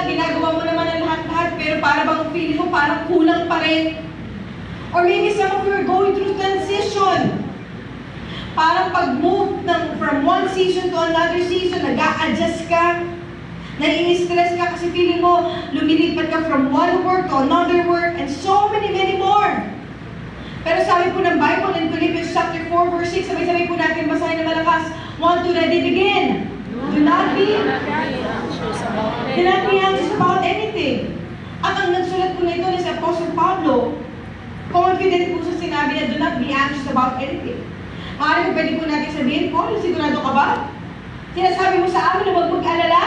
ginagawa mo naman ang lahat-lahat, pero para bang feeling mo parang kulang pa rin. Or maybe some of you are going through transition. Parang pag-move from one season to another season, nag-a-adjust ka, nai-stress ka kasi feeling mo, lumilipat ka from one work to another work, and so many more. Pero sabi po ng Bible in Philippians chapter 4, verse 6, sabay-sabay po natin basahin na malakas. 1, 2, ready, begin. Do not be anxious about anything. At ang nagsulat po na ito si Apostle Pablo, confident po sa sinabi na do not be anxious about anything. Maaaring pwede po natin sabihin, Paul, sigurado ka ba? Sinasabi mo sa amin na huwag mag-alala?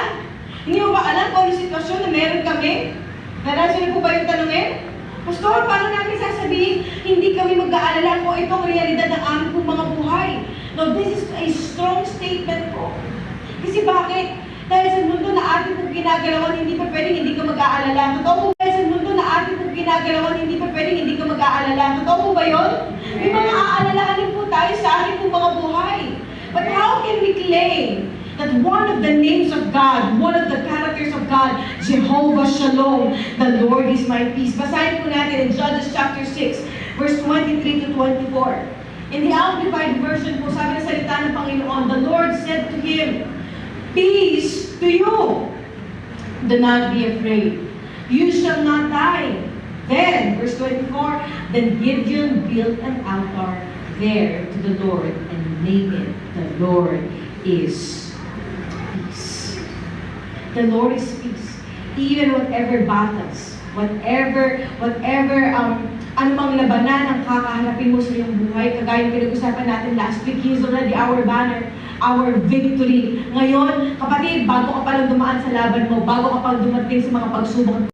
Hindi mo ba alam kung ano sitwasyon na meron kami? Narasin po ba yung tanongin? Pastor, paano namin sasabihin, hindi kami mag-aalala kung itong realidad ng aming pong mga buhay? No, this is a strong statement po. Kasi bakit? Dahil sa mundo na ating pong ginagalawan, hindi pa pwedeng hindi ka mag-aalala. Totoo po dahil sa mundo na ating pong ginagalawan, hindi pa pwedeng hindi ka mag-aalala. Totoo po ba yun? May mga aalalahanin po tayo sa ating pong mga buhay. But how can we claim that one of the names of God, one of the characters of God, Jehovah Shalom, the Lord is my peace. Basahin po natin in Judges chapter 6, verse 23 to 24. In the Amplified Version po, sabi ng salita ng Panginoon, the Lord said to him, peace to you. Do not be afraid. You shall not die. Then, verse 24, then Gideon built an altar there to the Lord and named it, the Lord is peace. The Lord is peace. Even whatever battles, whatever anumang labanan ang kakaharapin mo sa iyong buhay, kagaya ng pinag-usapan natin last week, He is already our banner, our victory. Ngayon, kapatid, bago ka palang dumaan sa laban mo, bago ka palang dumating sa mga pagsubok,